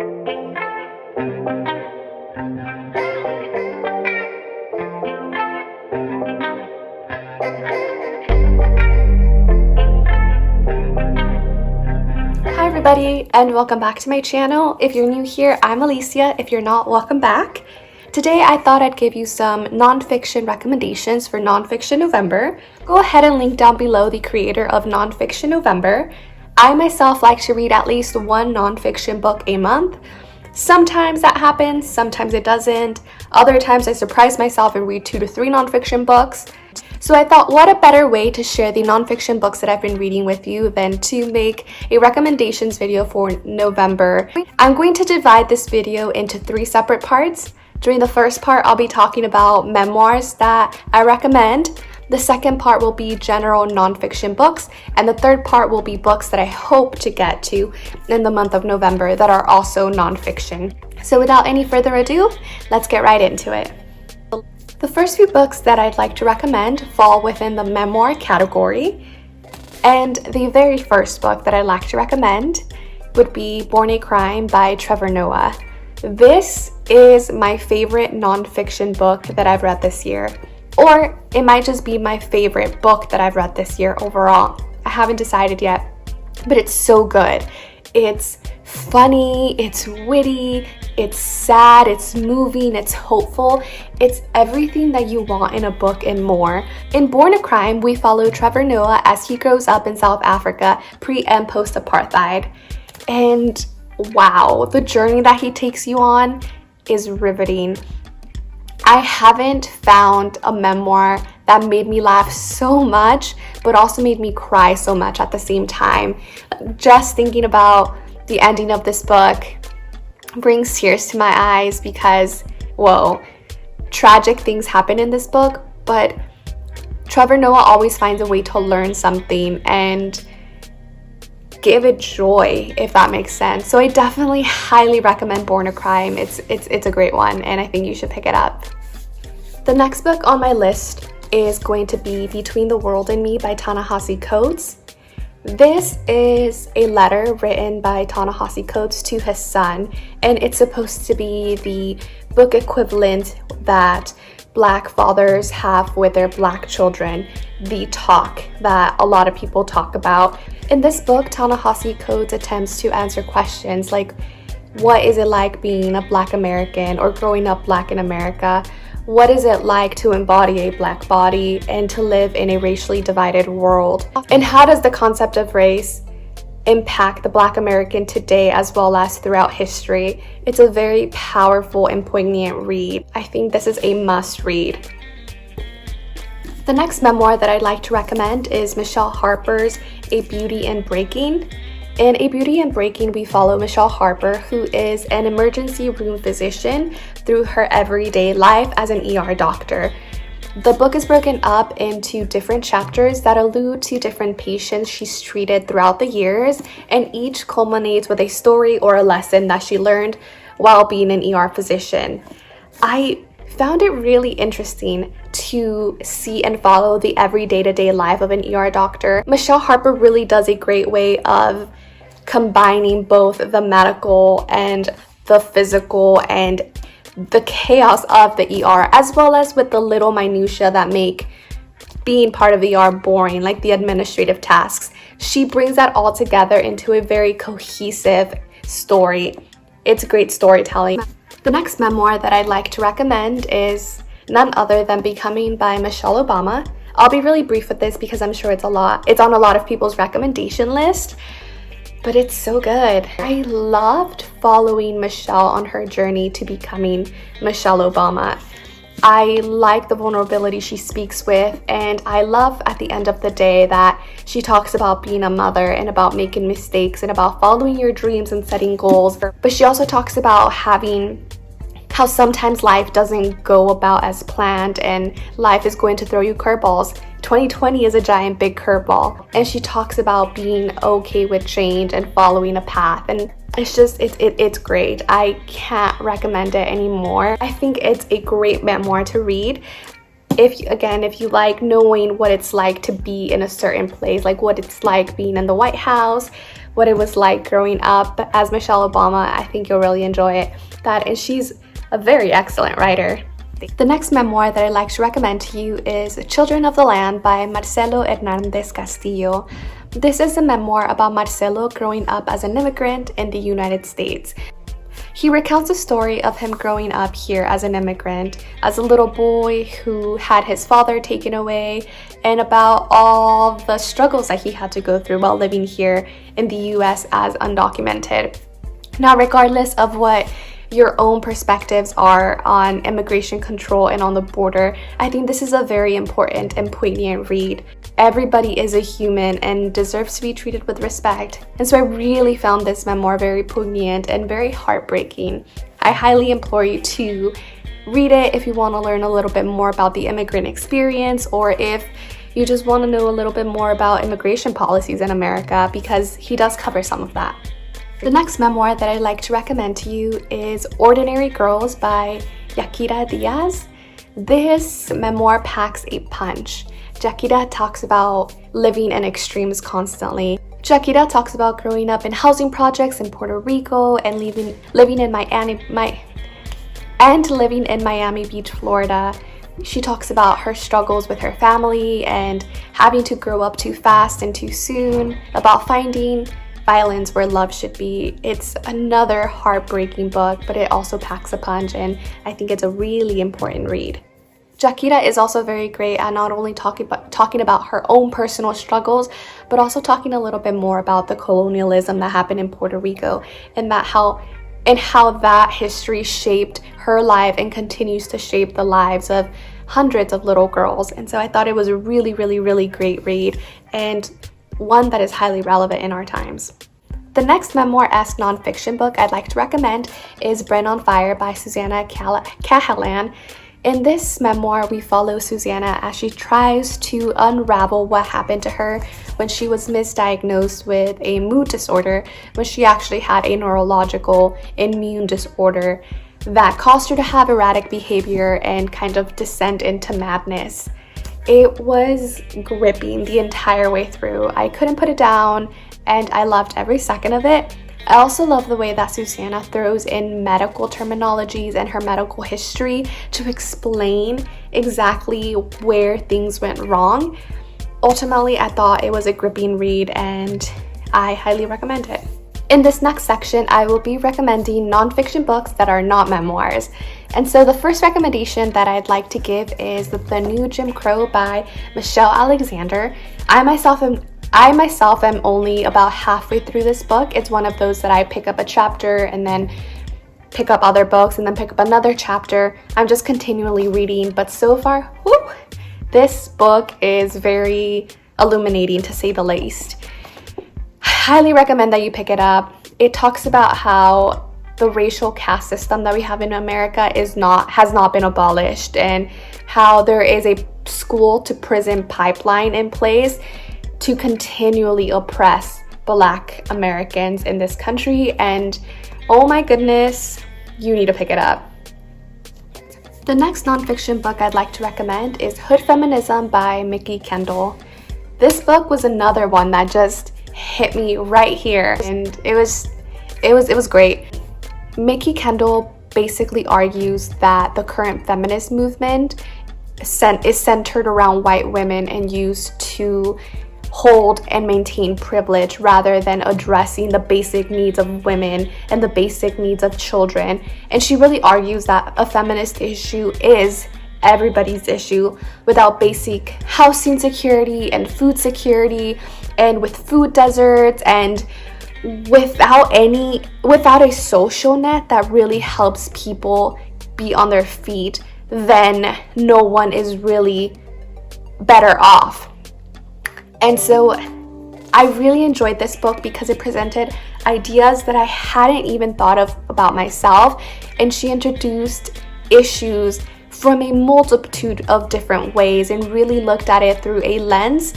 Hi everybody, and welcome back to my channel. If you're new here, I'm Alicia. If you're not, welcome back. Today I thought I'd give you some nonfiction recommendations for Nonfiction November. Go ahead and link down below the creator of Nonfiction November. I myself like to read at least one nonfiction book a month. Sometimes that happens, sometimes it doesn't. Other times I surprise myself and read 2 to 3 nonfiction books. So I thought, what a better way to share the nonfiction books that I've been reading with you than to make a recommendations video for November. I'm going to divide this video into 3 separate parts. During the first part, I'll be talking about memoirs that I recommend. The second part will be general nonfiction books, and the third part will be books that I hope to get to in the month of November that are also nonfiction. So without any further ado, let's get right into it. The first few books that I'd like to recommend fall within the memoir category, and the very first book that I'd like to recommend would be Born a Crime by Trevor Noah. This is my favorite nonfiction book that I've read this year, or it might just be my favorite book that I've read this year overall. I haven't decided yet, but it's so good. It's funny, it's witty, it's sad, it's moving, it's hopeful. It's everything that you want in a book and more. In Born a Crime, we follow Trevor Noah as he grows up in South Africa, pre and post apartheid. And wow, the journey that he takes you on is riveting. I haven't found a memoir that made me laugh so much, but also made me cry so much at the same time. Just thinking about the ending of this book brings tears to my eyes because, whoa, tragic things happen in this book, but Trevor Noah always finds a way to learn something and give it joy, if that makes sense. So I definitely highly recommend Born a Crime. It's a great one, and I think you should pick it up. The next book on my list is going to be Between the World and Me by Ta-Nehisi Coates. This is a letter written by Ta-Nehisi Coates to his son, and it's supposed to be the book equivalent that Black fathers have with their Black children, the talk that a lot of people talk about. In this book, Ta-Nehisi Coates attempts to answer questions like, what is it like being a Black American or growing up Black in America? What is it like to embody a Black body and to live in a racially divided world? And how does the concept of race impact the Black American today as well as throughout history? It's a very powerful and poignant read. I think this is a must read. The next memoir that I'd like to recommend is Michelle Harper's A Beauty in Breaking. In A Beauty in Breaking, we follow Michelle Harper, who is an emergency room physician through her everyday life as an ER doctor. The book is broken up into different chapters that allude to different patients she's treated throughout the years, and each culminates with a story or a lesson that she learned while being an ER physician. I found it really interesting to see and follow the day-to-day life of an ER doctor. Michelle Harper really does a great way of combining both the medical and the physical and the chaos of the ER, as well as with the little minutia that make being part of the ER boring, like the administrative tasks. She brings that all together into a very cohesive story. It's great storytelling. The next memoir that I'd like to recommend is none other than Becoming by Michelle Obama. I'll be really brief with this because I'm sure it's on a lot of people's recommendation list, but it's so good. I loved following Michelle on her journey to becoming Michelle Obama. I like the vulnerability she speaks with, and I love at the end of the day that she talks about being a mother and about making mistakes and about following your dreams and setting goals. But she also talks about how sometimes life doesn't go about as planned and life is going to throw you curveballs. 2020 is a giant big curveball, and she talks about being okay with change and following a path, and it's great. I can't recommend it anymore. I think it's a great memoir to read. If you like knowing what it's like to be in a certain place, like what it's like being in the White House, what it was like growing up as Michelle Obama. I think you'll really enjoy it. And she's a very excellent writer. The next memoir that I'd like to recommend to you is Children of the Land by Marcelo Hernandez Castillo. This is a memoir about Marcelo growing up as an immigrant in the United States. He recounts the story of him growing up here as an immigrant, as a little boy who had his father taken away, and about all the struggles that he had to go through while living here in the US as undocumented. Now, regardless of what your own perspectives are on immigration control and on the border, I think this is a very important and poignant read. Everybody is a human and deserves to be treated with respect. And so I really found this memoir very poignant and very heartbreaking. I highly implore you to read it if you want to learn a little bit more about the immigrant experience, or if you just want to know a little bit more about immigration policies in America, because he does cover some of that. The next memoir that I'd like to recommend to you is Ordinary Girls by Yakira Diaz. This memoir packs a punch. Yakira talks about living in extremes constantly. Yakira talks about growing up in housing projects in Puerto Rico and living in Miami Beach, Florida. She talks about her struggles with her family and having to grow up too fast and too soon, about finding violence where love should be. It's another heartbreaking book, but it also packs a punch, and I think it's a really important read. Yakira is also very great at not only talking about her own personal struggles, but also talking a little bit more about the colonialism that happened in Puerto Rico, and how that history shaped her life and continues to shape the lives of hundreds of little girls. And so I thought it was a really, really, really great read, and one that is highly relevant in our times. The next memoir-esque nonfiction book I'd like to recommend is Brain on Fire by Susanna Cahalan. In this memoir, we follow Susanna as she tries to unravel what happened to her when she was misdiagnosed with a mood disorder, when she actually had a neurological immune disorder that caused her to have erratic behavior and kind of descend into madness. It was gripping the entire way through. I couldn't put it down, and I loved every second of it. I also love the way that Susanna throws in medical terminologies and her medical history to explain exactly where things went wrong. Ultimately, I thought it was a gripping read, and I highly recommend it. In this next section, I will be recommending nonfiction books that are not memoirs. And so the first recommendation that I'd like to give is The New Jim Crow by Michelle Alexander. I myself am only about halfway through this book. It's one of those that I pick up a chapter and then pick up other books and then pick up another chapter. I'm just continually reading, but so far, this book is very illuminating, to say the least. Highly recommend that you pick it up. It talks about how the racial caste system that we have in America has not been abolished, and how there is a school to prison pipeline in place to continually oppress Black Americans in this country. And oh my goodness, you need to pick it up. The next nonfiction book I'd like to recommend is Hood Feminism by Mikki Kendall. This book was another one that just hit me right here, and it was great. Mikki Kendall basically argues that the current feminist movement is centered around white women and used to hold and maintain privilege rather than addressing the basic needs of women and the basic needs of children. And she really argues that a feminist issue is everybody's issue. Without basic housing security and food security, and with food deserts, and without a social net that really helps people be on their feet, then no one is really better off. And so I really enjoyed this book because it presented ideas that I hadn't even thought of about myself, and she introduced issues from a multitude of different ways and really looked at it through a lens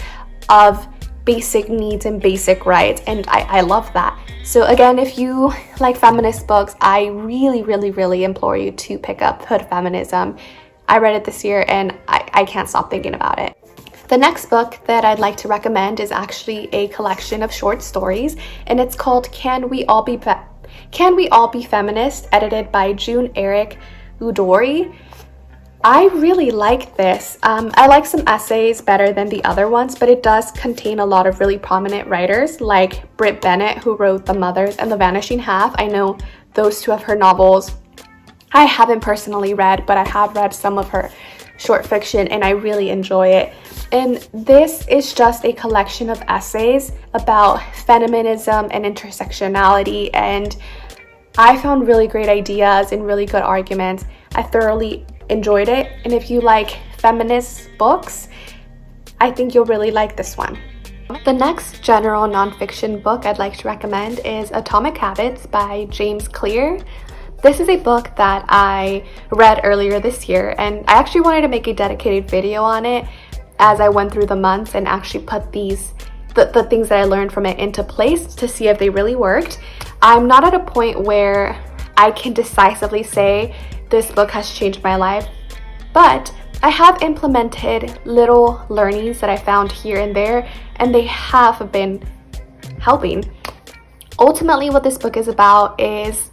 of basic needs and basic rights, and I love that. So again, if you like feminist books, I really, really, really implore you to pick up Hood Feminism. I read it this year and I can't stop thinking about it. The next book that I'd like to recommend is actually a collection of short stories, and it's called Can We All Be Feminist, edited by June Eric Udori. I really like this. I like some essays better than the other ones, but it does contain a lot of really prominent writers like Britt Bennett, who wrote The Mothers and The Vanishing Half. I know those two of her novels I haven't personally read, but I have read some of her short fiction and I really enjoy it. And this is just a collection of essays about feminism and intersectionality, and I found really great ideas and really good arguments. I thoroughly enjoyed it, and if you like feminist books, I think you'll really like this one. The next general nonfiction book I'd like to recommend is Atomic Habits by James Clear. This is a book that I read earlier this year, and I actually wanted to make a dedicated video on it as I went through the months and actually put the things that I learned from it into place to see if they really worked. I'm not at a point where I can decisively say this book has changed my life, but I have implemented little learnings that I found here and there, and they have been helping. Ultimately, what this book is about is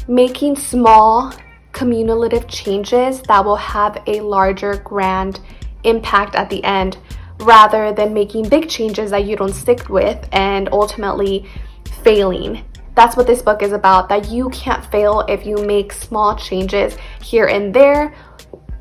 making small cumulative changes that will have a larger grand impact at the end, rather than making big changes that you don't stick with and ultimately failing. That's what this book is about, that you can't fail if you make small changes here and there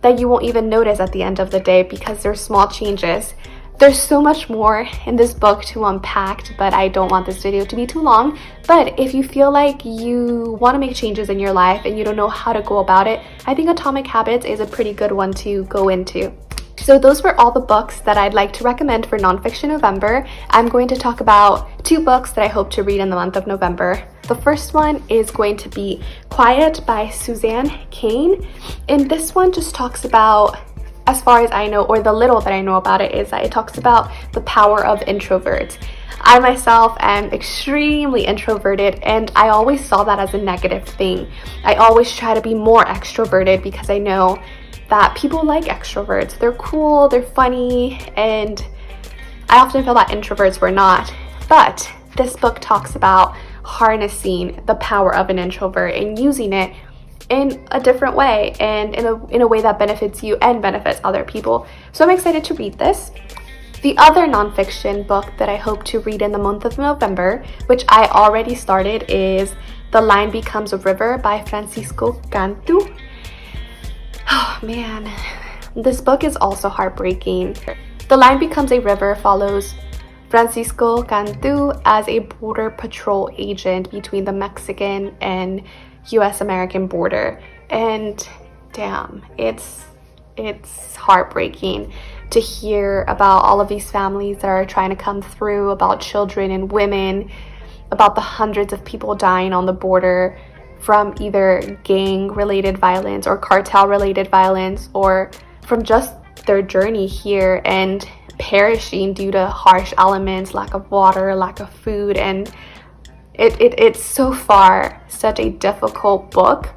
that you won't even notice at the end of the day because they're small changes. There's so much more in this book to unpack, but I don't want this video to be too long. But if you feel like you want to make changes in your life and you don't know how to go about it, I think Atomic Habits is a pretty good one to go into. So those were all the books that I'd like to recommend for Nonfiction November. I'm going to talk about 2 books that I hope to read in the month of November. The first one is going to be Quiet by Suzanne Cain, and this one just talks about, as far as I know, or the little that I know about it, is that it talks about the power of introverts. I myself am extremely introverted, and I always saw that as a negative thing. I always try to be more extroverted because I know that people like extroverts. They're cool, they're funny, and I often feel that introverts were not. But this book talks about harnessing the power of an introvert and using it in a different way, and in a way that benefits you and benefits other people. So I'm excited to read this. The other nonfiction book that I hope to read in the month of November, which I already started, is The Line Becomes a River by Francisco Cantu. Oh man, this book is also heartbreaking. The Line Becomes a River follows Francisco Cantu as a border patrol agent between the Mexican and US American border, and damn, it's heartbreaking to hear about all of these families that are trying to come through, about children and women, about the hundreds of people dying on the border from either gang-related violence or cartel-related violence, or from just their journey here and perishing due to harsh elements, lack of water, lack of food. And it's so far such a difficult book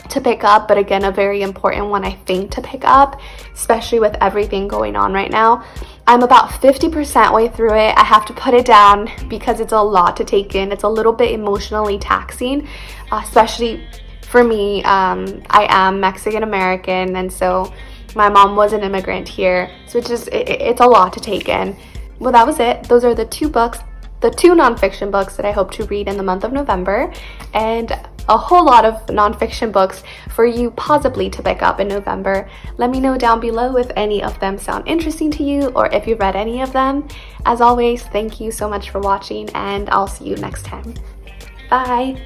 to pick up, but again, a very important one, I think, to pick up, especially with everything going on right now. I'm about 50% way through it. I have to put it down because it's a lot to take in. It's a little bit emotionally taxing, especially for me. I am Mexican American, and so my mom was an immigrant here, so it's a lot to take in. Well, that was it. Those are the 2 books, the 2 nonfiction books that I hope to read in the month of November, and a whole lot of nonfiction books for you possibly to pick up in November. Let me know down below if any of them sound interesting to you, or if you've read any of them. As always, thank you so much for watching, and I'll see you next time. Bye!